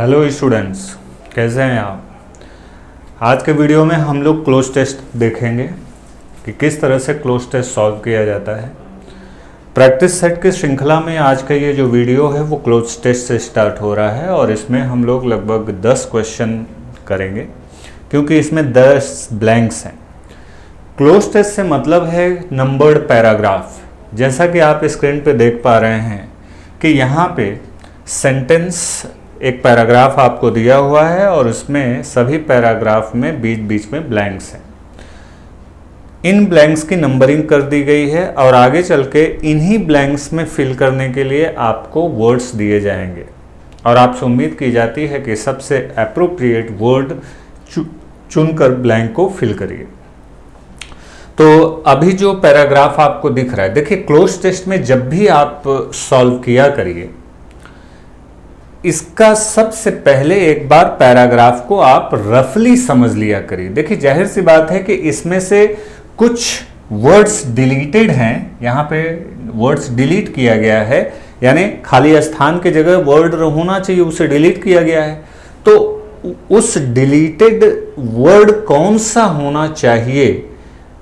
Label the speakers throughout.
Speaker 1: Hello students, कैसे हैं आप। आज के वीडियो में हम लोग क्लोज टेस्ट देखेंगे कि किस तरह से क्लोज टेस्ट सॉल्व किया जाता है। प्रैक्टिस सेट की श्रृंखला में आज का ये जो वीडियो है वो क्लोज टेस्ट से स्टार्ट हो रहा है और इसमें हम लोग लगभग 10 क्वेश्चन करेंगे क्योंकि इसमें 10 ब्लैंक्स हैं। क्लोज टेस्ट से मतलब है नंबर्ड पैराग्राफ। जैसा कि आप स्क्रीन पे देख पा रहे हैं कि यहाँ पे सेंटेंस एक पैराग्राफ आपको दिया हुआ है और उसमें सभी पैराग्राफ में बीच बीच में ब्लैंक्स हैं। इन ब्लैंक्स की नंबरिंग कर दी गई है और आगे चल के इन्हीं ब्लैंक्स में फिल करने के लिए आपको वर्ड्स दिए जाएंगे और आपसे उम्मीद की जाती है कि सबसे एप्रोप्रिएट वर्ड चुनकर ब्लैंक को फिल करिए। तो अभी जो पैराग्राफ आपको दिख रहा है, देखिए क्लोज टेस्ट में जब भी आप सॉल्व किया करिए, इसका सबसे पहले एक बार पैराग्राफ को आप रफली समझ लिया करिए। देखिए जाहिर सी बात है कि इसमें से कुछ वर्ड्स डिलीटेड हैं, यहाँ पे वर्ड्स डिलीट किया गया है, यानी खाली स्थान के जगह वर्ड होना चाहिए उसे डिलीट किया गया है। तो उस डिलीटेड वर्ड कौन सा होना चाहिए,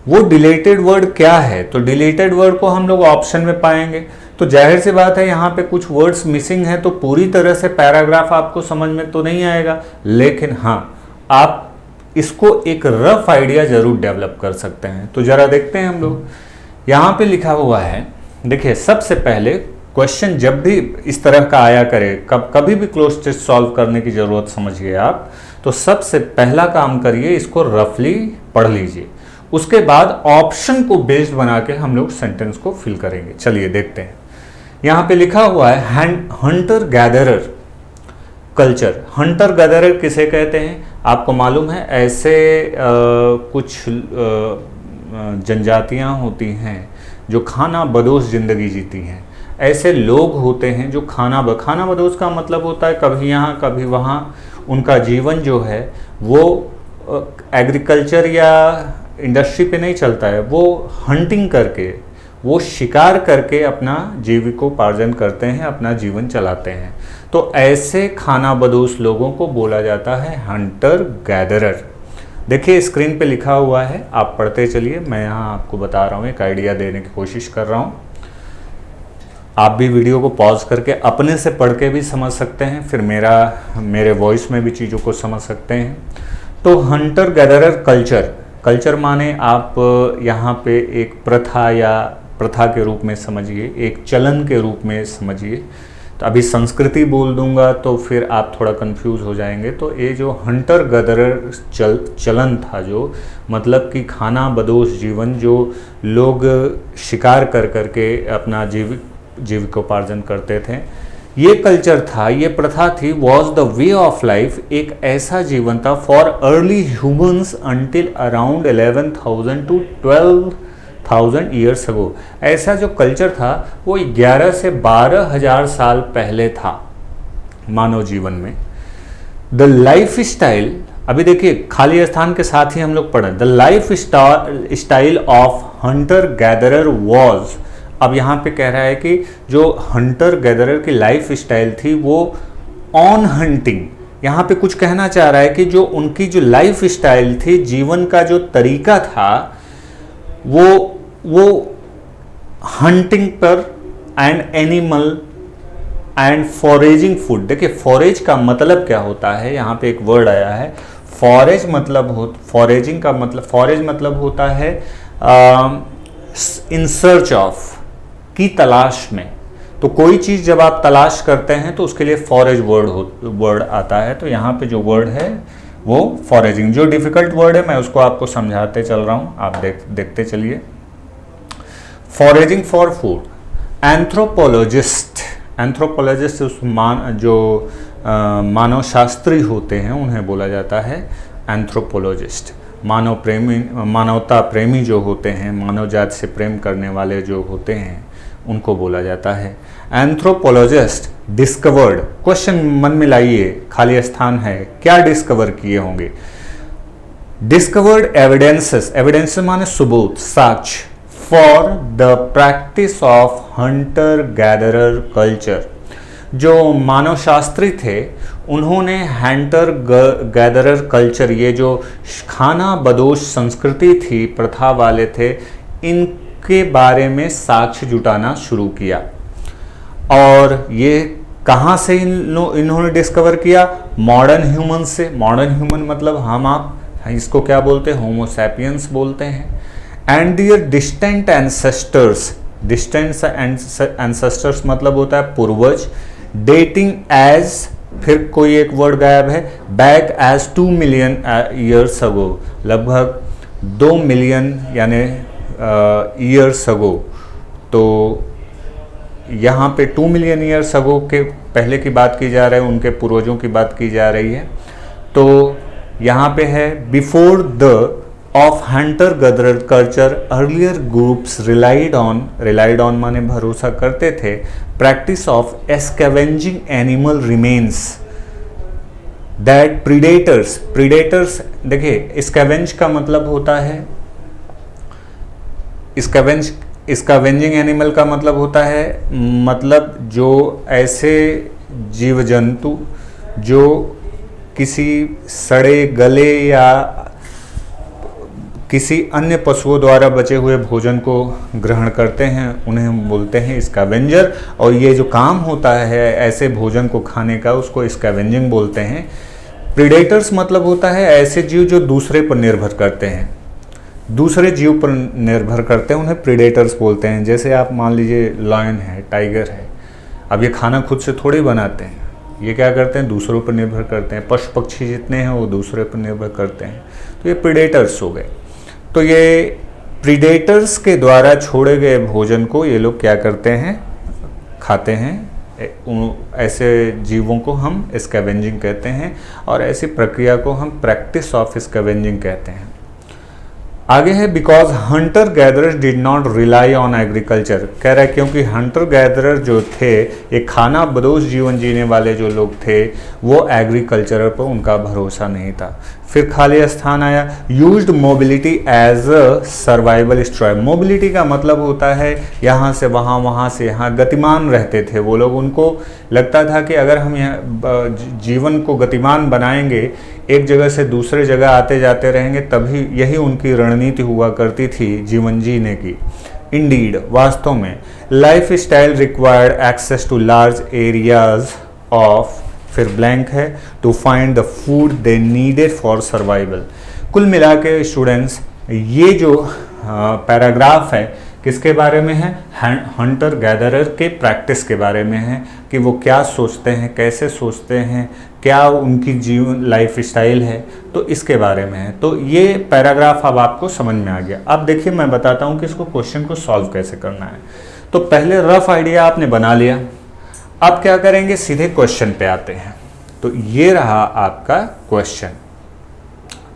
Speaker 1: वो डिलीटेड वर्ड क्या है, तो डिलीटेड वर्ड को हम लोग ऑप्शन में पाएंगे। तो जाहिर सी बात है यहाँ पे कुछ वर्ड्स मिसिंग हैं, तो पूरी तरह से पैराग्राफ आपको समझ में तो नहीं आएगा, लेकिन हाँ आप इसको एक रफ आइडिया जरूर डेवलप कर सकते हैं। तो जरा देखते हैं हम लोग। यहाँ पे लिखा हुआ है, देखिए सबसे पहले क्वेश्चन जब भी इस तरह का आया करे, कभी भी क्लोज टेस्ट सॉल्व करने की जरूरत समझिए आप, तो सबसे पहला काम करिए, इसको रफली पढ़ लीजिए। उसके बाद ऑप्शन को बेस्ड बना के हम लोग सेंटेंस को फिल करेंगे। चलिए देखते हैं। यहाँ पे लिखा हुआ है Hunter gatherer culture. Hunter gatherer किसे कहते हैं आपको मालूम है? ऐसे कुछ जनजातियाँ होती हैं जो खाना बदोश जिंदगी जीती हैं। ऐसे लोग होते हैं जो खाना बदोश का मतलब होता है कभी यहाँ कभी वहाँ। उनका जीवन जो है वो एग्रीकल्चर या इंडस्ट्री पे नहीं चलता है, वो हंटिंग करके, वो शिकार करके अपना जीविकोपार्जन करते हैं, अपना जीवन चलाते हैं। तो ऐसे खाना बदोश लोगों को बोला जाता है हंटर गैदरर। देखिए स्क्रीन पे लिखा हुआ है, आप पढ़ते चलिए, मैं यहाँ आपको बता रहा हूँ, एक आइडिया देने की कोशिश कर रहा हूँ। आप भी वीडियो को पॉज करके अपने से पढ़ के भी समझ सकते हैं, फिर मेरे वॉइस में भी चीज़ों को समझ सकते हैं। तो हंटर गैदरर कल्चर माने आप यहाँ पे एक प्रथा के रूप में समझिए, एक चलन के रूप में समझिए। तो अभी संस्कृति बोल दूंगा तो फिर आप थोड़ा कंफ्यूज हो जाएंगे। तो ये जो हंटर गैदरर चलन था, जो मतलब कि खाना बदोश जीवन, जो लोग शिकार कर करके अपना जीविकोपार्जन करते थे, ये कल्चर था, ये प्रथा थी, was the way of life. एक ऐसा जीवन था for early humans until around 11,000 to 12,000 years ago. ऐसा जो कल्चर था वो 11 से 12,000 साल पहले था मानव जीवन में। द लाइफ स्टाइल, अभी देखिए खाली स्थान के साथ ही हम लोग पढ़ें, the life style of hunter gatherer was. अब यहाँ पे कह रहा है कि जो हंटर गैदरर की लाइफ स्टाइल थी वो ऑन हंटिंग। यहाँ पे कुछ कहना चाह रहा है कि जो उनकी जो लाइफ स्टाइल थी, जीवन का जो तरीका था, वो हंटिंग पर and animal and foraging food. देखिए फॉरेज का मतलब क्या होता है, यहाँ पे एक वर्ड आया है फॉरेज मतलब होता है इन सर्च ऑफ, की तलाश में। तो कोई चीज़ जब आप तलाश करते हैं तो उसके लिए फॉरेज वर्ड आता है। तो यहाँ पे जो वर्ड है वो फॉरेजिंग। जो डिफिकल्ट वर्ड है मैं उसको आपको समझाते चल रहा हूँ, आप देखते चलिए। Foraging for food. एंथ्रोपोलॉजिस्ट जो मानव शास्त्री होते हैं उन्हें बोला जाता है एंथ्रोपोलॉजिस्ट। मानवता प्रेमी जो होते हैं, मानव जाति से प्रेम करने वाले जो होते हैं, उनको बोला जाता है एंथ्रोपोलॉजिस्ट। डिस्कवर्ड, क्वेश्चन मन में लाइए, खाली स्थान है, क्या डिस्कवर किए होंगे? डिस्कवर्ड एविडेंसेस माने सबूत, साक्ष्य, for the practice of hunter gatherer culture. जो मानव शास्त्री थे उन्होंने हंटर गैदरर कल्चर, ये जो खाना बदोश संस्कृति थी, प्रथा वाले थे, इनके बारे में साक्ष्य जुटाना शुरू किया। और ये कहाँ से इन्होंने डिस्कवर किया? मॉडर्न ह्यूमन से। मॉडर्न ह्यूमन मतलब हम आप, इसको क्या बोलते हैं? होमो सैपियंस बोलते हैं। And their distant ancestors, distant ancestors मतलब होता है पूर्वज। डेटिंग एज, फिर कोई एक वर्ड गायब है, back as 2 million years ago, लगभग 2 मिलियन यानी ईयर्स अगो। तो यहाँ पे 2 मिलियन ईयर्स अगो के पहले की बात की जा रही है, उनके पूर्वजों की बात की जा रही है। तो यहाँ पे है before the of hunter gatherer culture earlier groups relied on माने भरोसा करते थे, practice of scavenging animal remains that predators देखिए स्कैवेंज का मतलब होता है, स्कैवेंजिंग एनिमल का मतलब होता है, मतलब जो ऐसे जीव जंतु जो किसी सड़े गले या किसी अन्य पशुओं द्वारा बचे हुए भोजन को ग्रहण करते हैं, उन्हें हम बोलते हैं स्कैवेंजर। और ये जो काम होता है ऐसे भोजन को खाने का, उसको स्कैवेंजिंग बोलते हैं। प्रीडेटर्स मतलब होता है ऐसे जीव जो दूसरे पर निर्भर करते हैं, दूसरे जीव पर निर्भर करते हैं, उन्हें प्रीडेटर्स बोलते हैं। जैसे आप मान लीजिए लायन है, टाइगर है, अब ये खाना खुद से थोड़ी बनाते हैं, ये क्या करते हैं? दूसरों पर निर्भर करते हैं। पशु पक्षी जितने हैं वो दूसरे पर निर्भर करते हैं, तो ये प्रीडेटर्स हो गए। तो ये प्रीडेटर्स के द्वारा छोड़े गए भोजन को ये लोग क्या करते हैं? खाते हैं। ऐसे जीवों को हम स्कैवेंजिंग कहते हैं और ऐसी प्रक्रिया को हम प्रैक्टिस ऑफ स्कैवेंजिंग कहते हैं। आगे है because Hunter gatherers did not rely on agriculture, कह रहा है क्योंकि हंटर गैदरर जो थे, ये खाना बदोश जीवन जीने वाले जो लोग थे, वो एग्रीकल्चर पर उनका भरोसा नहीं था। फिर खाली स्थान आया, used mobility as a survival strive. Mobility का मतलब होता है यहाँ से वहाँ, वहाँ से यहाँ, गतिमान रहते थे वो लोग। उनको लगता था कि अगर हम यहाँ जीवन को गतिमान बनाएंगे, एक जगह से दूसरे जगह आते जाते रहेंगे, तभी यही उनकी रणनीति हुआ करती थी जीवन जीने की। इंडीड, वास्तव में, lifestyle required access to large areas of, फिर ब्लैंक है, to find the food they needed for survival. कुल मिला के स्टूडेंट्स ये जो पैराग्राफ है किसके बारे में है? हंटर गैदरर के प्रैक्टिस के बारे में है कि वो क्या सोचते हैं, कैसे सोचते हैं, क्या उनकी जीवन लाइफ स्टाइल है, तो इसके बारे में है। तो ये पैराग्राफ अब आपको समझ में आ गया। अब देखिए मैं बताता हूँ कि इसको क्वेश्चन को सॉल्व कैसे करना है। तो पहले रफ आइडिया आपने बना लिया, अब क्या करेंगे? सीधे क्वेश्चन पे आते हैं। तो ये रहा आपका क्वेश्चन,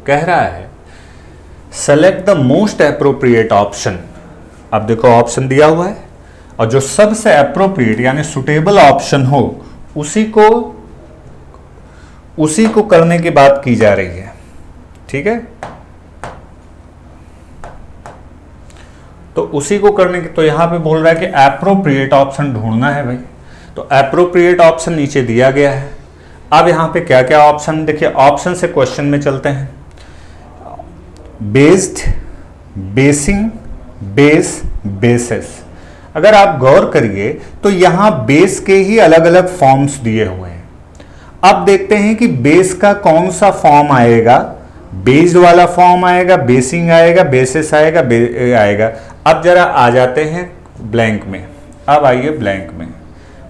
Speaker 1: कह रहा है select the most appropriate option. अब देखो ऑप्शन दिया हुआ है और जो सबसे अप्रोप्रिएट यानी सुटेबल ऑप्शन हो उसी को करने की बात की जा रही है, ठीक है? तो उसी को करने की, तो यहां पे बोल रहा है कि एप्रोप्रिएट ऑप्शन ढूंढना है भाई। तो एप्रोप्रिएट ऑप्शन नीचे दिया गया है। अब यहां पे क्या क्या ऑप्शन, देखिए ऑप्शन से क्वेश्चन में चलते हैं। Based, basin, base, basis. अगर आप गौर करिए तो यहां बेस के ही अलग अलग फॉर्म्स दिए हुए हैं। अब देखते हैं कि बेस का कौन सा फॉर्म आएगा। बेस्ड वाला फॉर्म आएगा, बेसिंग आएगा, बेसिस आएगा, आएगा। अब जरा आ जाते हैं ब्लैंक में। अब आइए ब्लैंक में।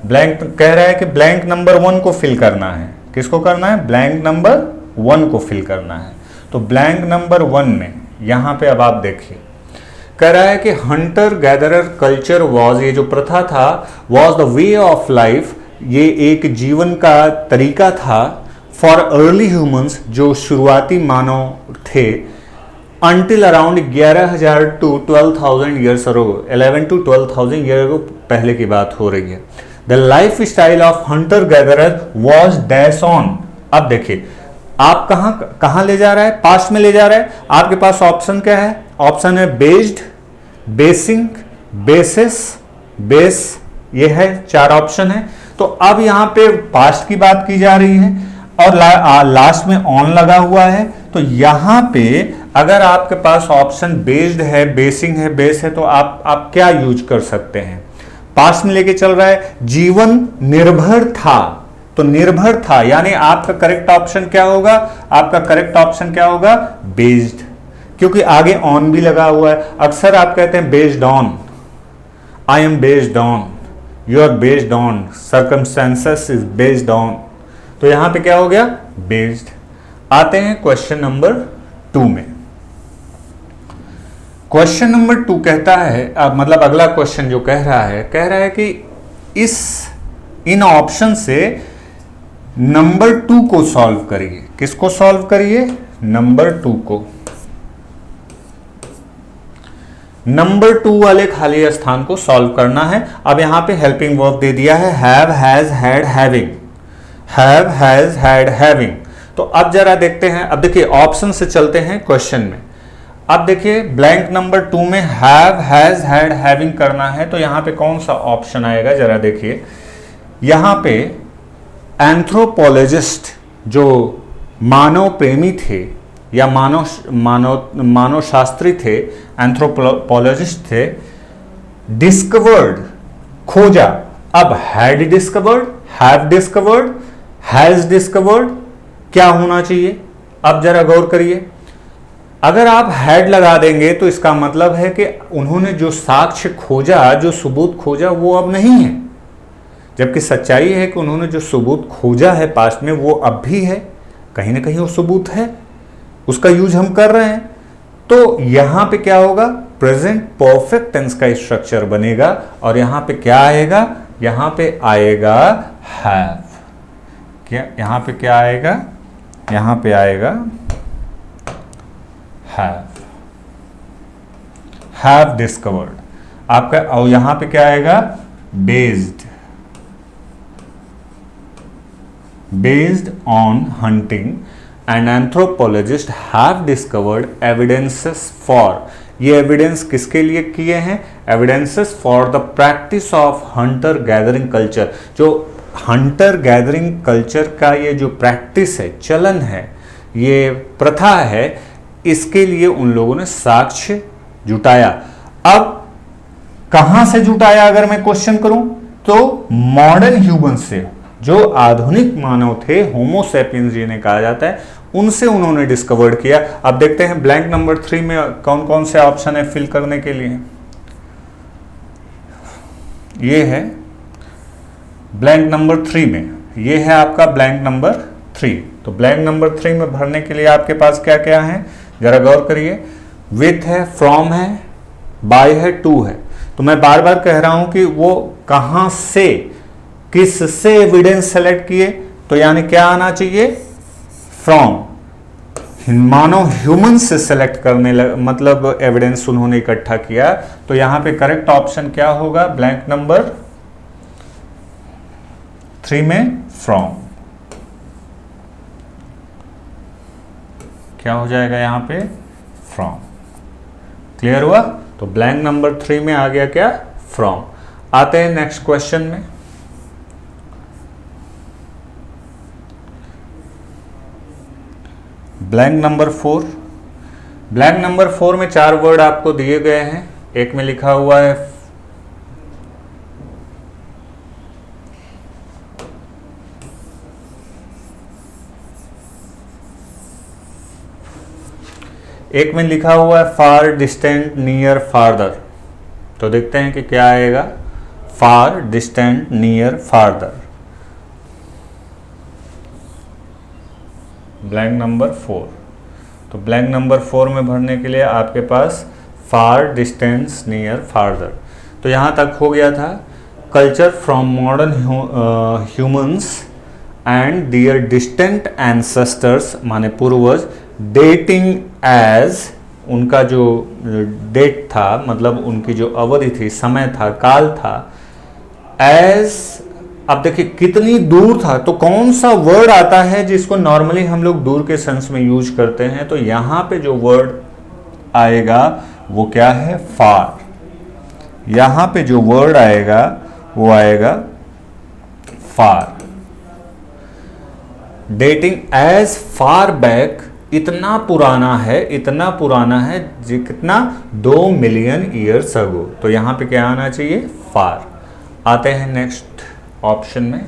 Speaker 1: ब्लैंक कह रहा है कि ब्लैंक नंबर 1 को फिल करना है। किसको करना है? ब्लैंक नंबर 1 को फिल करना है। तो ब्लैंक नंबर 1 में यहां पे अब आप देखिए, कह रहा है कि हंटर गैदरर कल्चर वॉज, ये जो प्रथा था, was the way of life, ये एक जीवन का तरीका था, फॉर अर्ली ह्यूमंस, जो शुरुआती मानव थे, until around 11,000 to 12,000 years ago, 11 to 12,000 years ago पहले की बात हो रही है। The lifestyle of hunter gatherer was dash on। अब देखिए आप कहां ले जा रहा है? पास्ट में ले जा रहा है। आपके पास ऑप्शन क्या है? ऑप्शन है बेस्ड, बेसिंग, बेसिस, बेस, ये है 4 ऑप्शन है। तो अब यहां पे पास्ट की बात की जा रही है। और लास्ट में ऑन लगा हुआ है। तो यहां पे अगर आपके पास ऑप्शन बेस्ड है, बेसिंग है, बेस है, तो आप क्या यूज कर सकते हैं? पास्ट में लेके चल रहा है, जीवन निर्भर था, तो निर्भर था, यानी आपका करेक्ट ऑप्शन क्या होगा? आपका करेक्ट ऑप्शन क्या होगा? बेस्ड, क्योंकि आगे ऑन भी लगा हुआ है। अक्सर आप कहते हैं based on, I am based on, you are based on, circumstances is based on, तो यहां पे क्या हो गया? बेस्ड। आते हैं क्वेश्चन नंबर 2 में। क्वेश्चन नंबर 2 कहता है, मतलब अगला क्वेश्चन जो कह रहा है कि इन ऑप्शन से नंबर 2 को सॉल्व करिए। किसको सॉल्व करिए? नंबर 2 को। नंबर 2 वाले खाली स्थान को सॉल्व करना है। अब यहां पे हेल्पिंग वर्ब दे दिया है, have, has, had, having, have, has, had, having. तो अब जरा देखते हैं, अब देखिए ऑप्शन से चलते हैं क्वेश्चन में। अब देखिए ब्लैंक नंबर 2 में हैव, हैज, हैड, हैविंग करना है, तो यहां पे कौन सा ऑप्शन आएगा? जरा देखिए, यहां पे एंथ्रोपोलॉजिस्ट जो मानव प्रेमी थे या मानव शास्त्री थे, एंथ्रोपोलॉजिस्ट थे, डिस्कवर्ड, खोजा। अब had discovered, have discovered, has discovered, क्या होना चाहिए? अब जरा गौर करिए। अगर आप हैड लगा देंगे तो इसका मतलब है कि उन्होंने जो साक्ष्य खोजा, जो सबूत खोजा, वो अब नहीं है, जबकि सच्चाई है कि उन्होंने जो सबूत खोजा है पास्ट में, वो अब भी है, कहीं ना कहीं वो सबूत है, उसका यूज हम कर रहे हैं। तो यहां पे क्या होगा? प्रेजेंट परफेक्ट टेंस का स्ट्रक्चर बनेगा, और यहां पे क्या आएगा? यहां पे आएगा हैव। क्या यहां पे क्या आएगा? यहां पे आएगा हैव डिस्कवर्ड आपका, और यहां पे क्या आएगा? Based, based on hunting and anthropologist have discovered evidences for. ये एविडेंस किसके लिए किए हैं? Evidences for the practice of Hunter gathering culture. जो हंटर गैदरिंग कल्चर का ये जो प्रैक्टिस है, चलन है, ये प्रथा है, इसके लिए उन लोगों ने साक्ष्य जुटाया। अब कहां से जुटाया अगर मैं क्वेश्चन करूं तो मॉडर्न ह्यूमन से, जो आधुनिक मानव थे, होमो सैपियंस जिन्हें कहा जाता है, उनसे उन्होंने डिस्कवर्ड किया। अब देखते हैं ब्लैंक नंबर 3 में कौन कौन से ऑप्शन है फिल करने के लिए। ये है ब्लैंक नंबर 3 में, ये है आपका ब्लैंक नंबर 3। तो ब्लैंक नंबर 3 में भरने के लिए आपके पास क्या क्या है, जरा गौर करिए। विथ है, फ्रॉम है, बाय है, टू है। तो मैं बार बार कह रहा हूं कि वो कहां से, किससे एविडेंस सेलेक्ट किए, तो यानी क्या आना चाहिए? फ्रॉम, मानव ह्यूमन से सेलेक्ट करने मतलब एविडेंस उन्होंने इकट्ठा किया। तो यहां पे करेक्ट ऑप्शन क्या होगा? ब्लैंक नंबर 3 में फ्रॉम। क्या हो जाएगा यहां पे? फ्रॉम। क्लियर हुआ? तो ब्लैंक नंबर 3 में आ गया क्या? फ्रॉम। आते हैं नेक्स्ट क्वेश्चन में। Blank number 4। ब्लैंक नंबर 4 में 4 वर्ड आपको दिए गए हैं। एक में लिखा हुआ है फार, डिस्टेंट, नियर, फारदर। तो देखते हैं कि क्या आएगा। Far, distant, near, farther. Blank number 4। तो ब्लैंक नंबर 4 में भरने के लिए आपके पास फार, डिस्टेंस, नियर, फारदर। तो यहां तक हो गया था। Culture from modern humans and their distant ancestors, माने पूर्वज, डेटिंग एज, उनका जो डेट था, मतलब उनकी जो अवधि थी, समय था, काल था, एज, अब देखिए कितनी दूर था। तो कौन सा वर्ड आता है जिसको नॉर्मली हम लोग दूर के सेंस में यूज करते हैं? तो यहां पे जो वर्ड आएगा वो क्या है? फार। यहां पे जो वर्ड आएगा वो आएगा फार। डेटिंग एज फार बैक, इतना पुराना है जी, कितना 2 मिलियन ईयर्स अगो। तो यहाँ पे क्या आना चाहिए, फार। आते हैं नेक्स्ट ऑप्शन में।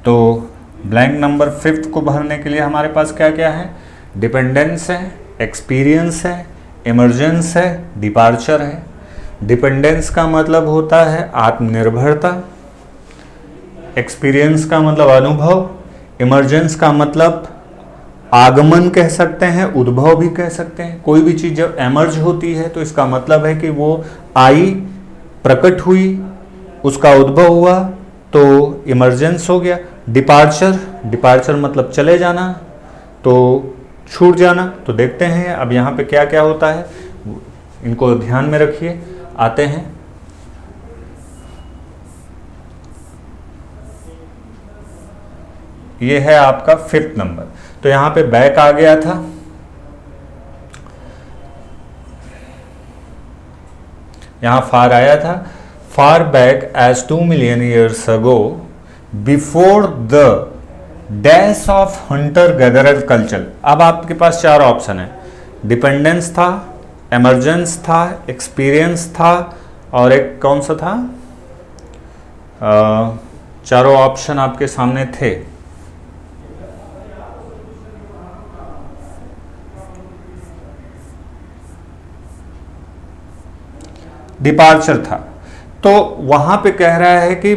Speaker 1: तो ब्लैंक नंबर 5 को भरने के लिए हमारे पास क्या क्या है, डिपेंडेंस है, एक्सपीरियंस है, इमरजेंस है, डिपार्चर है। डिपेंडेंस का मतलब होता है आत्मनिर्भरता, एक्सपीरियंस का मतलब अनुभव, इमरजेंस का मतलब आगमन कह सकते हैं, उद्भव भी कह सकते हैं। कोई भी चीज़ जब एमर्ज होती है तो इसका मतलब है कि वो आई, प्रकट हुई, उसका उद्भव हुआ, तो इमरजेंस हो गया। डिपार्चर मतलब चले जाना, तो छूट जाना। तो देखते हैं अब यहाँ पे क्या क्या होता है, इनको ध्यान में रखिए। आते हैं ये है आपका 5th नंबर। तो यहां पे बैक आ गया था, यहां फार आया था, far back as 2 million years ago before the dash of hunter gatherer culture. अब आपके पास 4 ऑप्शन है, डिपेंडेंस था, एमरजेंस था, एक्सपीरियंस था, और एक कौन सा था, चारों ऑप्शन आपके सामने थे। डिपार्चर था। तो वहां पे कह रहा है कि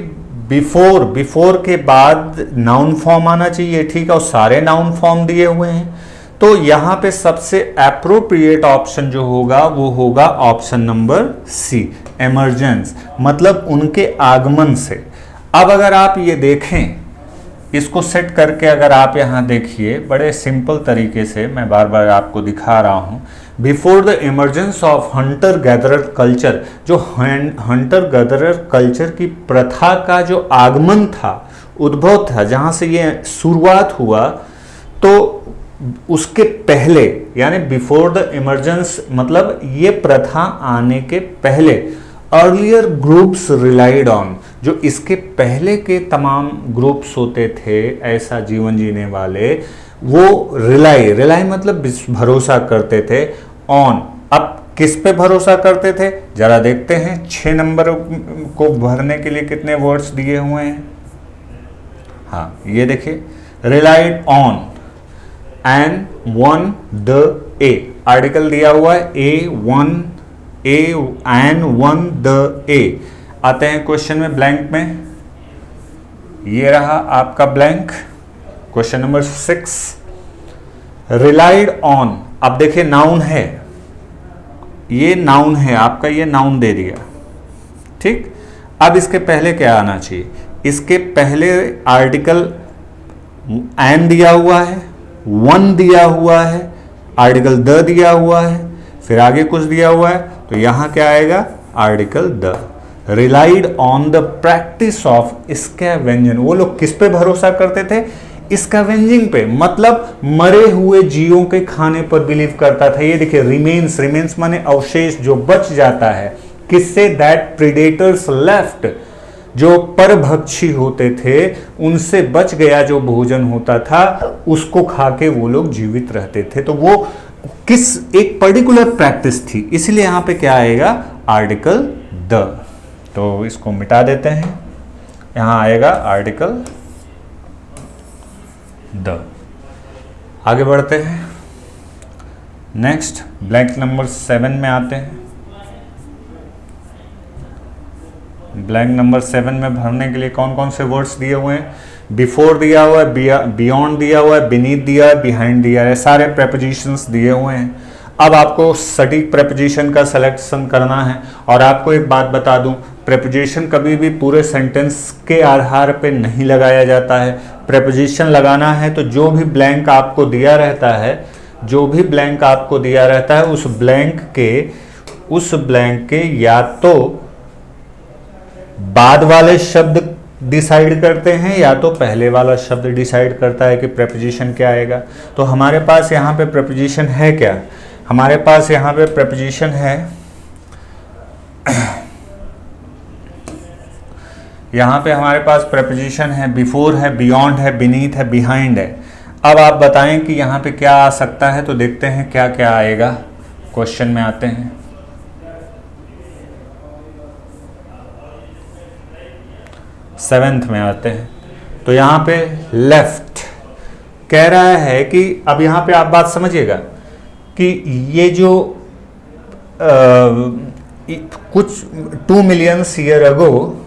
Speaker 1: बिफोर के बाद नाउन फॉर्म आना चाहिए, ठीक है, और सारे नाउन फॉर्म दिए हुए हैं। तो यहां पे सबसे एप्रोप्रिएट ऑप्शन जो होगा वो होगा ऑप्शन नंबर सी, एमरजेंस, मतलब उनके आगमन से। अब अगर आप ये देखें, इसको सेट करके अगर आप यहां देखिए, बड़े सिंपल तरीके से मैं बार बार आपको दिखा रहा हूं, before the emergence of hunter gatherer culture, जो हंटर गैदरर कल्चर की प्रथा का जो आगमन था, उद्भव था, जहां से ये शुरुआत हुआ, तो उसके पहले, यानी बिफोर द इमरजेंस मतलब ये प्रथा आने के पहले, अर्लियर ग्रुप्स रिलाइड ऑन, जो इसके पहले के तमाम ग्रुप्स होते थे ऐसा जीवन जीने वाले, वो रिलाई मतलब भरोसा करते थे ऑन। अब किस पे भरोसा करते थे जरा देखते हैं। 6 नंबर को भरने के लिए कितने वर्ड्स दिए हुए हैं, हाँ ये देखिए, relied on and one the A, article दिया हुआ है ए एंड वन द ए। आते हैं क्वेश्चन में, ब्लैंक में, ये रहा आपका blank, question number 6, relied on. अब देखिए नाउन है, ये नाउन है आपका, ये नाउन दे दिया, ठीक। अब इसके पहले क्या आना चाहिए, इसके पहले आर्टिकल एन दिया हुआ है, वन दिया हुआ है, आर्टिकल द दिया हुआ है, फिर आगे कुछ दिया हुआ है, तो यहां क्या आएगा, article the. Relied on the practice of scavenging, वो लोग किस पे भरोसा करते थे, स्कैवेंजिंग पे, मतलब मरे हुए जीवों के खाने पर बिलीव करता था। ये देखिए रिमेन्स माने अवशेष, जो बच जाता है, किससे, दैट प्रीडेटर्स लेफ्ट, जो परभक्षी होते थे उनसे बच गया जो भोजन होता था उसको खा के वो लोग जीवित रहते थे। तो वो किस एक पर्टिकुलर प्रैक्टिस थी, इसलिए यहां पे क्या आएगा, आर्टिकल द। तो इसको मिटा देते हैं, यहां आएगा आर्टिकल द। आगे बढ़ते हैं, नेक्स्ट ब्लैंक नंबर 7 में आते हैं। ब्लैंक नंबर 7 में भरने के लिए कौन कौन से वर्ड्स दिए हुए हैं, बिफोर दिया हुआ है, बियॉन्ड दिया हुआ है, बीनीथ दिया है, बिहाइंड दिया है, सारे प्रेपोजिशंस दिए हुए हैं। अब आपको सटीक प्रेपोजिशन का सिलेक्शन करना है। और आपको एक बात बता दूं, प्रेपोजिशन कभी भी पूरे सेंटेंस के आधार पे नहीं लगाया जाता है। प्रेपोजिशन लगाना है तो जो भी ब्लैंक आपको दिया रहता है, उस ब्लैंक के या तो बाद वाले शब्द डिसाइड करते हैं या तो पहले वाला शब्द डिसाइड करता है कि प्रेपोजिशन क्या आएगा। तो हमारे पास यहाँ पे प्रेपोजिशन है क्या, हमारे पास यहाँ पे प्रेपोजिशन है यहाँ पे हमारे पास प्रेपोजिशन है, बिफोर है, बियॉन्ड है, बीनीथ है, बिहाइंड है। अब आप बताएं कि यहाँ पे क्या आ सकता है, तो देखते हैं क्या क्या आएगा। क्वेश्चन में आते हैं। सेवेंथ में आते हैं। तो यहाँ पे लेफ्ट कह रहा है कि अब यहाँ पे आप बात समझिएगा कि ये जो कुछ 2 मिलियन ईयर अगो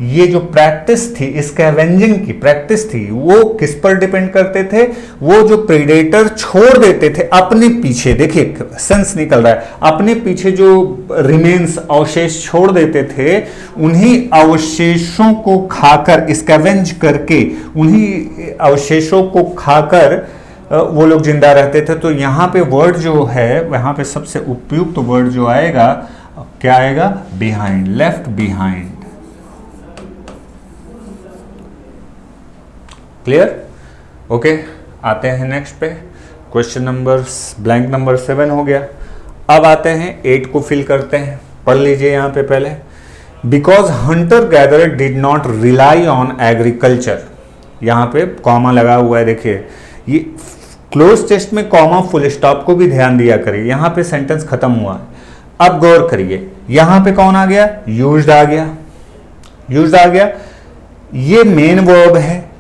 Speaker 1: ये जो प्रैक्टिस थी, स्कैवेंजिंग की प्रैक्टिस थी, वो किस पर डिपेंड करते थे? वो जो प्रेडेटर छोड़ देते थे अपने पीछे, देखिए सेंस निकल रहा है, अपने पीछे जो रिमेन्स अवशेष छोड़ देते थे, उन्हीं अवशेषों को खाकर, स्कैवेंज करके उन्हीं अवशेषों को खाकर वो लोग जिंदा रहते थे। तो यहाँ पे वर्ड जो है, वहां पे सबसे उपयुक्त वर्ड जो आएगा, क्या आएगा? Behind, left behind. Clear? Okay, आते हैं नेक्स्ट पे। क्वेश्चन नंबर ब्लैंक नंबर 7 हो गया। अब आते हैं 8 को फिल करते हैं। पढ़ लीजिए यहाँ पे पहले। Because Hunter gatherer did not rely on agriculture, यहाँ पे कॉमा लगा हुआ है, देखिए ये क्लोज टेस्ट में कॉमा फुल स्टॉप को भी ध्यान दिया करिए। यहाँ पे सेंटेंस खत्म हुआ है। अब गौर करिए, यहाँ पे कौन आ गया? यूज्ड आ गया, यूज्ड आ गया। ये मेन वर्ब है,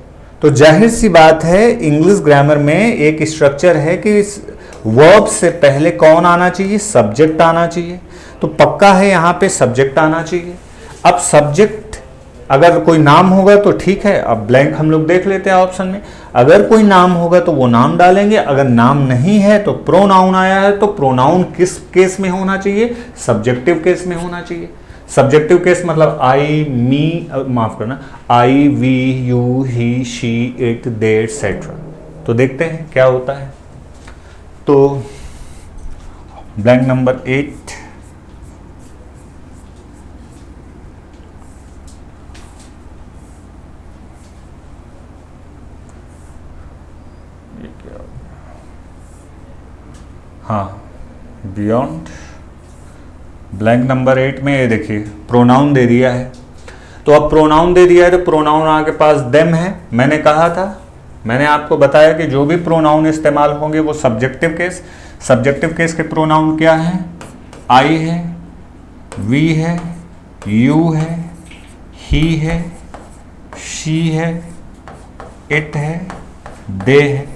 Speaker 1: तो जाहिर सी बात है इंग्लिश ग्रामर में एक स्ट्रक्चर है कि वर्ब से पहले कौन आना चाहिए? सब्जेक्ट आना चाहिए। तो पक्का है यहाँ पे सब्जेक्ट आना चाहिए। अब सब्जेक्ट अगर कोई नाम होगा तो ठीक है, अब ब्लैंक हम लोग देख लेते हैं ऑप्शन में। अगर कोई नाम होगा तो वो नाम डालेंगे, अगर नाम नहीं है तो प्रोनाउन आया है तो प्रोनाउन किस केस में होना चाहिए? सब्जेक्टिव केस में होना चाहिए। सब्जेक्टिव केस मतलब आई, मी, माफ करना, I, we, you, he, she, it, they et cetera. तो देखते हैं क्या होता है। तो ब्लैंक नंबर 8, हाँ, बियॉन्ड। ब्लैंक नंबर 8 में ये देखिए प्रोनाउन दे दिया है। तो अब प्रोनाउन दे दिया है तो प्रोनाउन आपके पास देम है। मैंने कहा था, मैंने आपको बताया कि जो भी प्रोनाउन इस्तेमाल होंगे वो सब्जेक्टिव केस। सब्जेक्टिव केस के प्रोनाउन क्या है? आई है, वी है, यू है, ही है, शी है, इट है, दे है।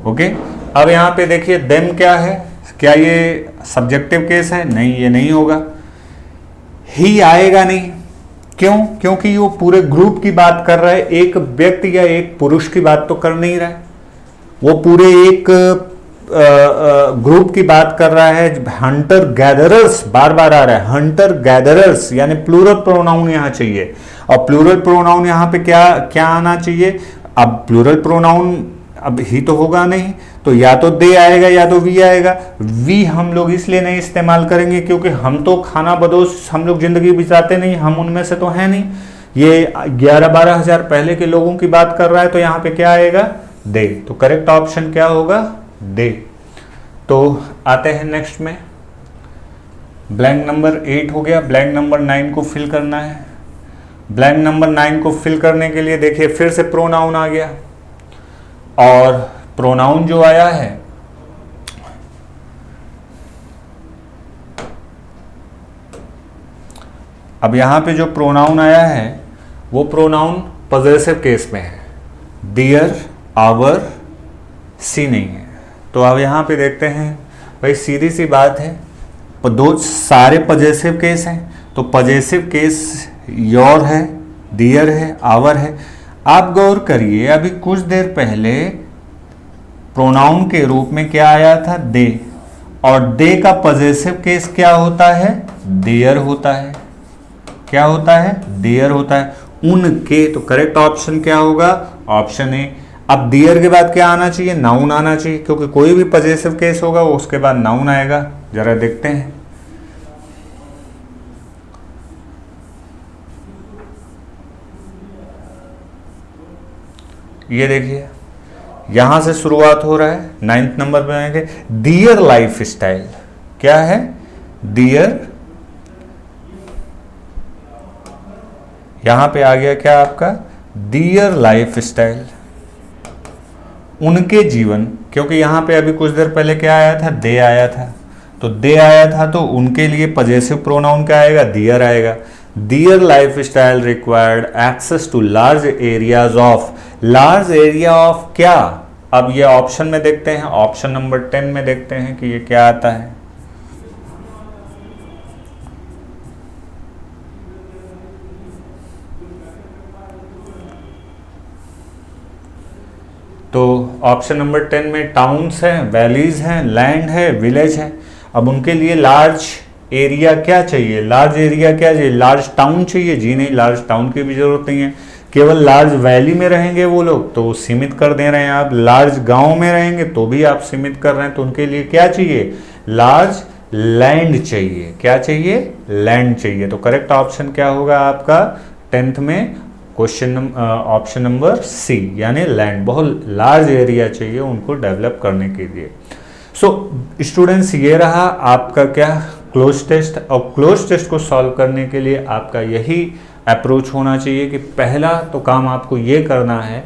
Speaker 1: ओके, अब यहां पे देखिए देम क्या है? क्या ये सब्जेक्टिव केस है? नहीं, ये नहीं होगा। ही आएगा नहीं, क्यों? क्योंकि वो पूरे ग्रुप की बात कर रहा है, एक व्यक्ति या एक पुरुष की बात तो कर नहीं रहा है, वो पूरे एक ग्रुप की बात कर रहा है। हंटर गैदरर्स बार बार आ रहा है, हंटर गैदरर्स, यानी प्लूरल प्रोनाउन यहां चाहिए। और प्लूरल प्रोनाउन यहां पे क्या क्या आना चाहिए? अब प्लूरल प्रोनाउन अब ही तो होगा नहीं, तो या तो दे आएगा या तो वी आएगा। वी हम लोग इसलिए नहीं इस्तेमाल करेंगे क्योंकि हम तो खाना बदोश हम लोग जिंदगी बिताते नहीं, हम उनमें से तो है नहीं। ये 11-12 हजार पहले के लोगों की बात कर रहा है, तो यहाँ पे क्या आएगा? दे। तो करेक्ट ऑप्शन क्या होगा? दे। तो आते हैं नेक्स्ट में। ब्लैंक नंबर 8 हो गया। ब्लैंक नंबर 9 को फिल करना है। ब्लैंक नंबर 9 को फिल करने के लिए देखिए फिर से प्रोनाउन आ गया, और प्रोनाउन जो आया है अब यहां पे जो प्रोनाउन आया है वो प्रोनाउन पॉजेसिव केस में है। डियर, आवर, सी नहीं है। तो अब यहां पे देखते हैं, भाई सीधी सी बात है, दो सारे पॉजेसिव केस हैं, तो पॉजेसिव केस योर है, डियर है, आवर है। आप गौर करिए, अभी कुछ देर पहले प्रोनाउन के रूप में क्या आया था? दे। और दे का पॉजेसिव केस क्या होता है? देयर होता है। क्या होता है? देयर होता है। उनके, तो करेक्ट ऑप्शन क्या होगा? Option A. अब देयर के बाद क्या आना चाहिए? नाउन आना चाहिए, क्योंकि कोई भी पॉजेसिव केस होगा उसके बाद नाउन आएगा। जरा देखते हैं। ये देखिए यहां से शुरुआत हो रहा है। 9th नंबर पे आएंगे, डियर लाइफ स्टाइल। क्या है? डियर यहाँ पे आ गया क्या आपका, दियर लाइफ स्टाइल, उनके जीवन, क्योंकि यहाँ पे अभी कुछ देर पहले क्या आया था, दे आया था, तो दे आया था तो उनके लिए पजेसिव प्रोनाउन क्या आएगा, दियर आएगा। Their lifestyle required access to large areas of, large area of क्या, अब ये ऑप्शन में देखते हैं, ऑप्शन नंबर 10 में देखते हैं कि ये क्या आता है। तो ऑप्शन नंबर 10 में टाउन्स हैं, वैलीज हैं, लैंड है, विलेज है। अब उनके लिए लार्ज एरिया क्या चाहिए, लार्ज एरिया क्या चाहिए, लार्ज टाउन चाहिए, जी नहीं, लार्ज टाउन की भी जरूरत नहीं है। केवल लार्ज वैली में रहेंगे वो लोग तो सीमित कर दे रहे हैं आप, लार्ज गांव में रहेंगे तो भी आप सीमित कर रहे हैं, तो उनके लिए क्या चाहिए, लार्ज लैंड चाहिए। क्या चाहिए, लैंड चाहिए। तो करेक्ट ऑप्शन क्या होगा आपका 10th में, क्वेश्चन ऑप्शन नंबर सी, यानी लैंड, बहुत लार्ज एरिया चाहिए उनको डेवलप करने के लिए। सो स्टूडेंट्स, ये रहा आपका क्या, क्लोज टेस्ट। और क्लोज टेस्ट को सॉल्व करने के लिए आपका यही अप्रोच होना चाहिए कि पहला तो काम आपको ये करना है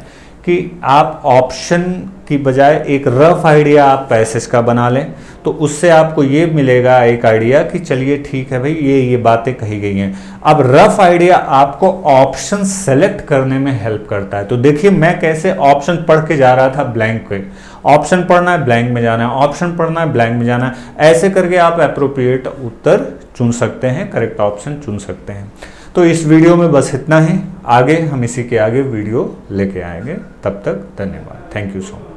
Speaker 1: कि आप ऑप्शन की बजाय एक रफ आइडिया आप पैसेज का बना लें, तो उससे आपको ये मिलेगा एक आइडिया कि चलिए ठीक है भाई, ये बातें कही गई हैं। अब रफ आइडिया आपको ऑप्शन सेलेक्ट करने में हेल्प करता है। तो देखिए मैं कैसे ऑप्शन पढ़ के जा रहा था ब्लैंक पे, ऑप्शन पढ़ना है ब्लैंक में जाना है, ऑप्शन पढ़ना है ब्लैंक में जाना है, ऐसे करके आप अप्रोप्रिएट उत्तर चुन सकते हैं, करेक्ट ऑप्शन चुन सकते हैं। तो इस वीडियो में बस इतना ही, आगे हम इसी के आगे वीडियो लेके आएंगे। तब तक धन्यवाद, थैंक यू सो मच।